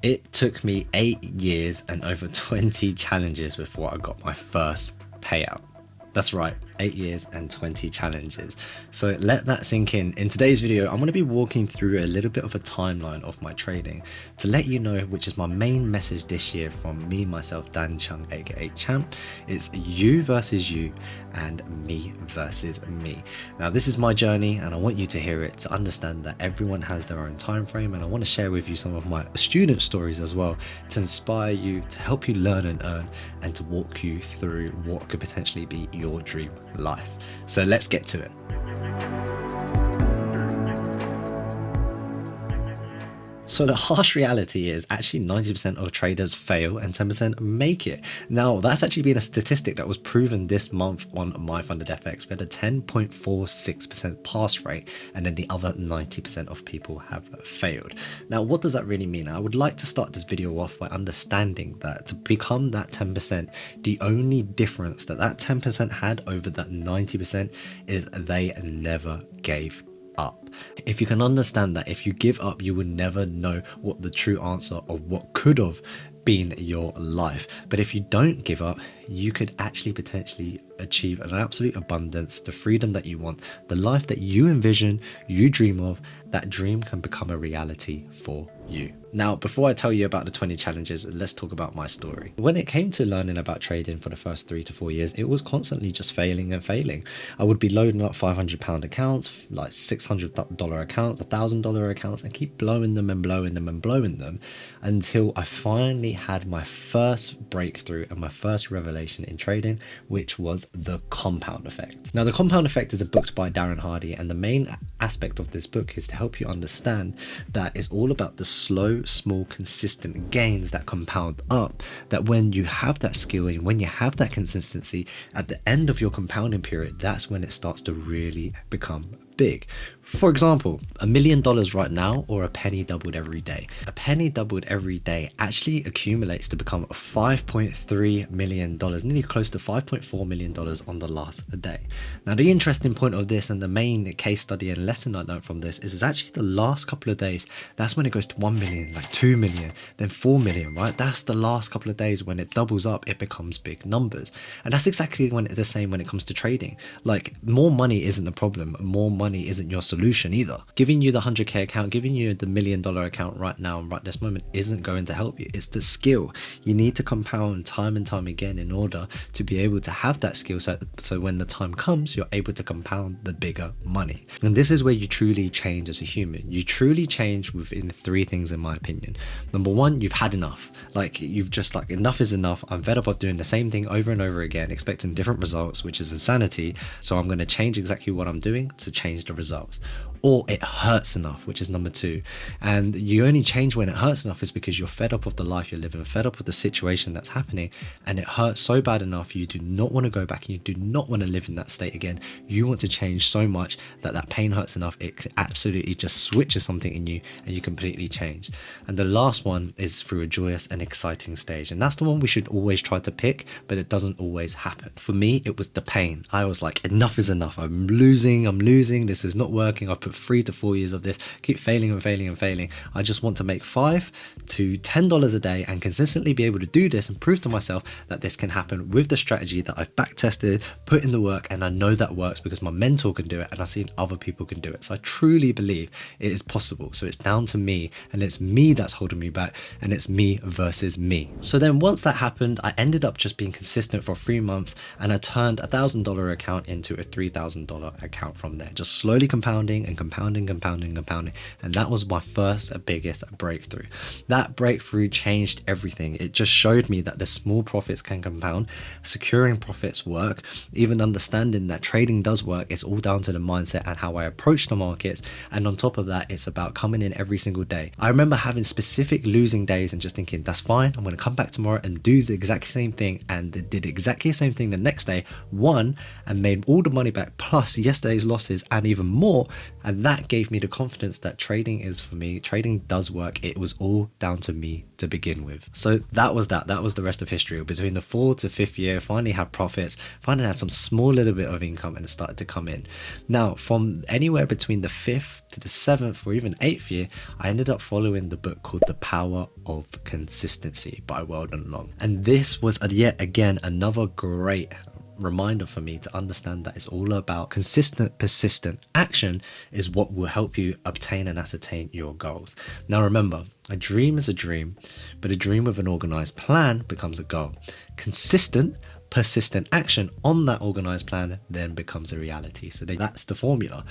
It took me 8 years and over 20 challenges before I got my first payout. That's right, 8 years and 20 challenges. So let that sink in. In today's video, I'm going to be walking through a little bit of a timeline of my trading to let you know, which is my main message this year from me, myself, Dan Chung, aka Champ. It's you versus you and me versus me. Now, this is my journey and I want you to hear it to understand that everyone has their own time frame, and I want to share with you some of my student stories as well to inspire you, to help you learn and earn, and to walk you through what could potentially be your dream life. So let's get to it. So the harsh reality is actually 90% of traders fail and 10% make it. Now, that's actually been a statistic that was proven this month on My Funded FX. We had a 10.46% pass rate, and then the other 90% of people have failed. Now, what does that really mean? I would like to start this video off by understanding that to become that 10%, the only difference that 10% had over that 90% is they never gave up. If you can understand that, if you give up, you will never know what the true answer of what could have been your life. But if you don't give up, you could actually potentially achieve an absolute abundance, the freedom that you want, the life that you envision, you dream of. That dream can become a reality for you. Now, before I tell you about the 20 challenges, let's talk about my story. When it came to learning about trading for the first 3 to 4 years, it was constantly just failing and failing. I would be loading up £500 accounts, like $600 accounts, $1,000 accounts, and keep blowing them and blowing them and blowing them until I finally had my first breakthrough and my first revelation in trading, which was the compound effect. Now, the compound effect is a book by Darren Hardy, and the main aspect of this book is to help you understand that it's all about the slow, small, consistent gains that compound up, that when you have that skill and when you have that consistency at the end of your compounding period, that's when it starts to really become big. For example, $1 million right now, or a penny doubled every day. A penny doubled every day actually accumulates to become $5.3 million, nearly close to $5.4 million on the last day. Now, the interesting point of this and the main case study and lesson I learned from this is actually the last couple of days. That's when it goes to 1 million, like 2 million, then 4 million, right? That's the last couple of days when it doubles up, it becomes big numbers. And that's exactly the same when it comes to trading. Like, more money isn't the problem. More money isn't your solution either. Giving you the 100k account, giving you the $1 million account right now and right this moment isn't going to help you. It's the skill. You need to compound time and time again in order to be able to have that skill set, so when the time comes, you're able to compound the bigger money. And this is where you truly change as a human. You truly change within 3 things, in my opinion. Number 1, you've had enough. Like, you've just like, enough is enough. I'm fed up of doing the same thing over and over again, expecting different results, which is insanity. So I'm going to change exactly what I'm doing to change the results. Or it hurts enough, which is number 2. And you only change when it hurts enough is because you're fed up of the life you're living, fed up with the situation that's happening, and it hurts so bad enough you do not want to go back and you do not want to live in that state again. You want to change so much that pain hurts enough, it absolutely just switches something in you and you completely change. And the last one is through a joyous and exciting stage, and that's the one we should always try to pick, but it doesn't always happen. For me, it was the pain. I was like, enough is enough. I'm losing, this is not working. I've put 3 to 4 years of this, keep failing and failing and failing. I just want to make $5 to $10 a day and consistently be able to do this and prove to myself that this can happen with the strategy that I've back tested, put in the work, and I know that works because my mentor can do it and I've seen other people can do it. So I truly believe it is possible. So it's down to me, and it's me that's holding me back, and it's me versus me. So then once that happened, I ended up just being consistent for 3 months, and I turned a $1,000 account into a $3,000 account from there, just slowly compounding and compounding, and that was my first biggest breakthrough. That breakthrough changed everything. It just showed me that the small profits can compound, securing profits work, even understanding that trading does work. It's all down to the mindset and how I approach the markets, and on top of that, it's about coming in every single day. I remember having specific losing days and just thinking, that's fine, I'm going to come back tomorrow and do the exact same thing, and did exactly the same thing the next day, won and made all the money back plus yesterday's losses and even more, and And that gave me the confidence that trading is for me. Trading does work. It was all down to me to begin with. So that was the rest of history. Between the 4th to 5th year, finally had profits, finally had some small little bit of income, and it started to come in. Now, from anywhere between the 5th to the 7th or even 8th year, I ended up following the book called The Power of Consistency by Weldon Long. And this was yet again another great reminder for me to understand that it's all about consistent, persistent action is what will help you obtain and ascertain your goals. Now remember, a dream is a dream, but a dream with an organized plan becomes a goal. Consistent, persistent action on that organized plan then becomes a reality. So that's the formula.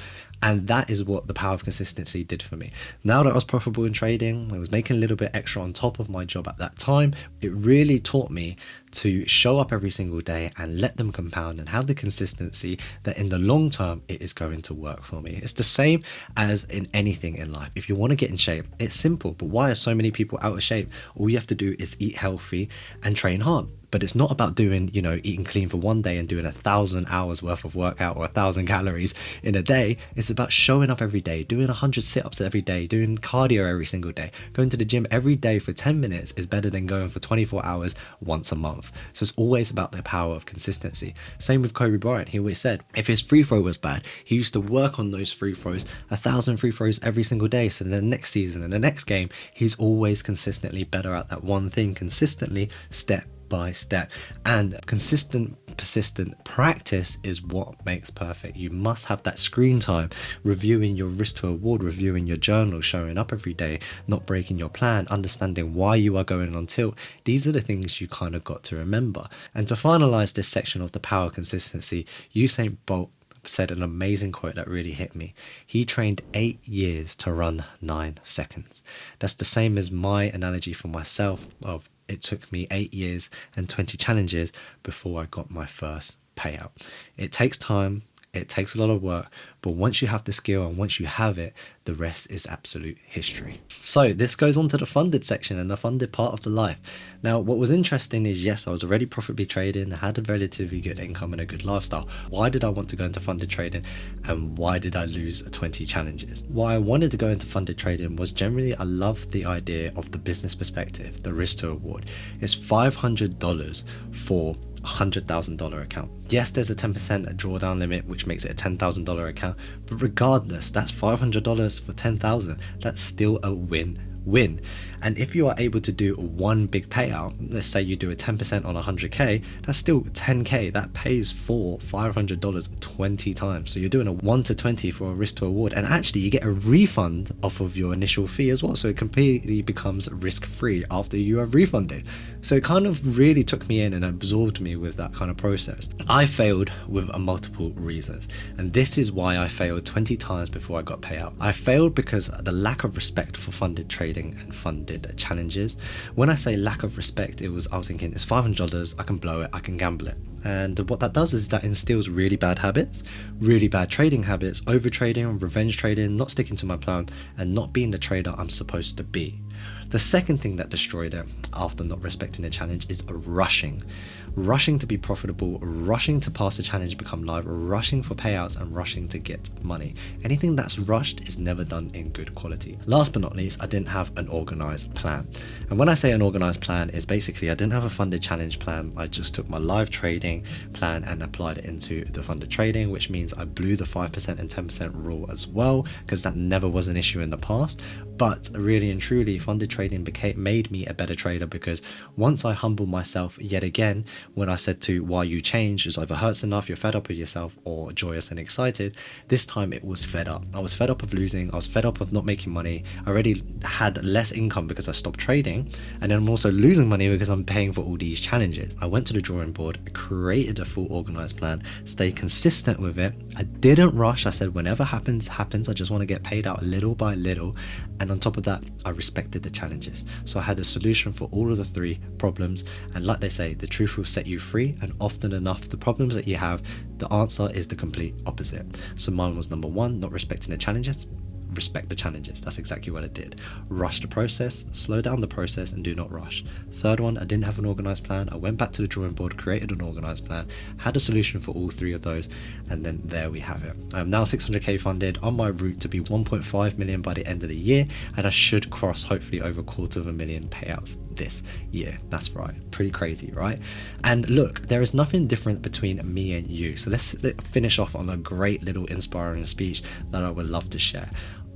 And that is what the power of consistency did for me. Now that I was profitable in trading, I was making a little bit extra on top of my job at that time, it really taught me to show up every single day and let them compound and have the consistency that in the long term, it is going to work for me. It's the same as in anything in life. If you want to get in shape, it's simple. But why are so many people out of shape? All you have to do is eat healthy and train hard. But it's not about doing, eating clean for one day and doing 1,000 hours worth of workout or 1,000 calories in a day. It's about showing up every day, doing 100 sit-ups every day, doing cardio every single day. Going to the gym every day for 10 minutes is better than going for 24 hours once a month. So it's always about the power of consistency. Same with Kobe Bryant. He always said if his free throw was bad, he used to work on those free throws, 1,000 free throws every single day. So the next season and the next game, he's always consistently better at that one thing, consistently, step by step. And consistent, persistent practice is what makes perfect. You must have that screen time, reviewing your risk to reward, reviewing your journal, showing up every day, not breaking your plan, understanding why you are going on tilt. These are the things you kind of got to remember. And to finalize this section of the power of consistency, Usain Bolt said an amazing quote that really hit me. He trained 8 years to run 9 seconds. That's the same as my analogy for myself of it took me 8 years and 20 challenges before I got my first payout. It takes time, it takes a lot of work, but once you have the skill and once you have it, the rest is absolute history. So this goes on to the funded section and the funded part of the life. Now, what was interesting is, yes, I was already profitably trading, I had a relatively good income and a good lifestyle. Why did I want to go into funded trading, and why did I lose 20 challenges? Why I wanted to go into funded trading was generally I love the idea of the business perspective, the risk to reward. It's $500 for $100,000 account. Yes, there's a 10% drawdown limit, which makes it a $10,000 account, but regardless, that's $500 for 10,000. That's still a win. And if you are able to do one big payout, let's say you do a 10% on 100k, that's still 10k. That pays for $500 20 times. So you're doing a 1 to 20 for a risk to reward, and actually you get a refund off of your initial fee as well. So it completely becomes risk free after you are refunded. So it kind of really took me in and absorbed me with that kind of process. I failed with multiple reasons, and this is why I failed 20 times before I got payout. I failed because of the lack of respect for funded trading and funded challenges. When I say lack of respect, I was thinking it's $500, I can blow it, I can gamble it. And what that does is that instills really bad habits, really bad trading habits, over trading, revenge trading, not sticking to my plan, and not being the trader I'm supposed to be. The second thing that destroyed it after not respecting the challenge is rushing. Rushing to be profitable, rushing to pass the challenge, become live, rushing for payouts, and rushing to get money. Anything that's rushed is never done in good quality. Last but not least, I didn't have an organized plan. And when I say an organized plan, is basically I didn't have a funded challenge plan. I just took my live trading plan and applied it into the funded trading, which means I blew the 5% and 10% rule as well, because that never was an issue in the past. But really and truly, funded trading made me a better trader, because once I humbled myself yet again, when I said to why you change is either hurts enough, you're fed up with yourself, or joyous and excited. This time it was fed up. I was fed up of losing. I was fed up of not making money. I already had less income because I stopped trading, and then I'm also losing money because I'm paying for all these challenges. I went to the drawing board, created a full organized plan, stayed consistent with it. I didn't rush. I said whenever happens. I just want to get paid out little by little. And on top of that, I respected the challenges. So I had a solution for all of the 3 problems. And like they say, the truth will set you free. And often enough, the problems that you have, the answer is the complete opposite. So mine was number 1, not respecting the challenges. respect the challenges. That's exactly what I did. Rush the process, slow down the process, and do not rush. Third one, I didn't have an organized plan. I went back to the drawing board, created an organized plan, had a solution for all three of those, and then there we have it. I'm now 600k funded, on my route to be 1.5 million by the end of the year, and I should cross hopefully over $250,000 payouts this year. That's right, pretty crazy, right? And look, there is nothing different between me and you. So let's finish off on a great little inspiring speech that I would love to share.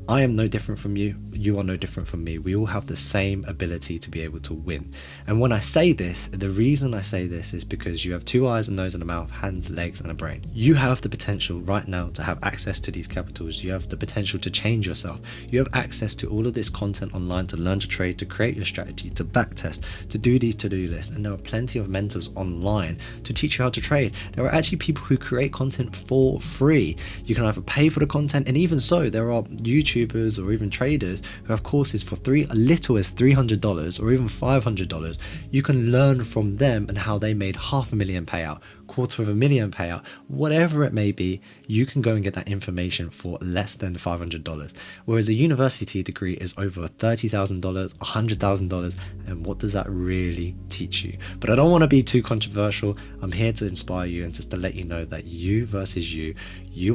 I am no different from you. You are no different from me. We all have the same ability to be able to win. And when I say this, the reason I say this is because you have 2 eyes, a nose and a mouth, hands, legs and a brain. You have the potential right now to have access to these capitals. You have the potential to change yourself. You have access to all of this content online to learn to trade, to create your strategy, to backtest, to do these to-do lists. And there are plenty of mentors online to teach you how to trade. There are actually people who create content for free. You can either pay for the content, and even so, there are YouTubers or even traders who have courses for as little as $300 or even $500. You can learn from them and how they made $500,000 payout, $250,000 payout, whatever it may be. You can go and get that information for less than $500, whereas a university degree is over $30,000, $100,000. And what does that really teach you? But I don't want to be too controversial. I'm here to inspire you and just to let you know that you versus you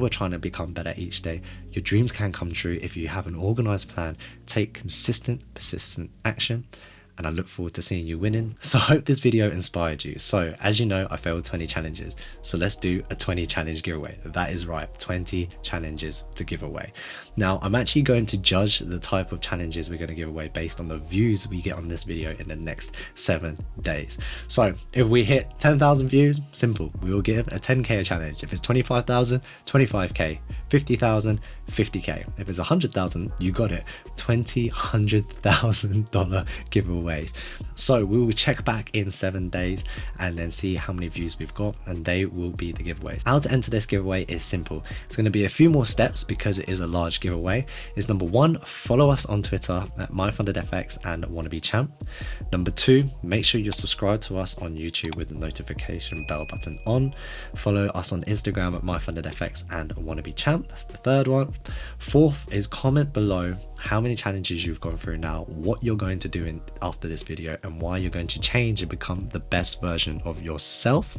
are trying to become better each day. Your dreams can come true if you have an organized plan, take consistent, persistent action, and I look forward to seeing you winning. So I hope this video inspired you. So as you know, I failed 20 challenges. So let's do a 20 challenge giveaway. That is right, 20 challenges to give away. Now I'm actually going to judge the type of challenges we're going to give away based on the views we get on this video in the next 7 days. So if we hit 10,000 views, simple, we will give a 10k challenge. If it's 25,000, 25k, 50,000, 50k. If it's 100,000, you got it, $100,000 giveaway. So we will check back in 7 days and then see how many views we've got, and they will be the giveaways. How to enter this giveaway is simple. It's going to be a few more steps because it is a large giveaway. Is number 1, follow us on Twitter at myfundedfx and wannabechamp. Number 2, make sure you're subscribed to us on YouTube with the notification bell button on. Follow us on Instagram at myfundedfx and wannabechamp. That's the 3rd one. 4th is comment below how many challenges you've gone through now, what you're going to do after this video, and why you're going to change and become the best version of yourself.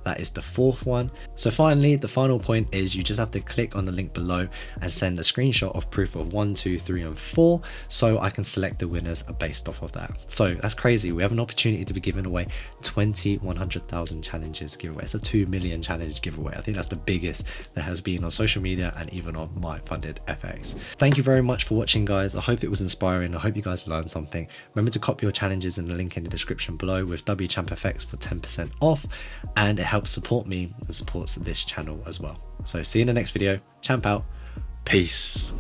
That is the 4th one. So finally, the final point is you just have to click on the link below and send a screenshot of proof of 1, 2, 3 and 4 so I can select the winners based off of that. So that's crazy. We have an opportunity to be giving away 20 100,000 challenges giveaway. It's a 2 million challenge giveaway. I think that's the biggest there has been on social media and even on My Funded FX. Thank you very much for watching, guys. I hope it was inspiring. I hope you guys learned something. Remember to copy your challenges in the link in the description below with WChampFX for 10% off, and it helps support me and supports this channel as well. So see you in the next video. Champ out. Peace.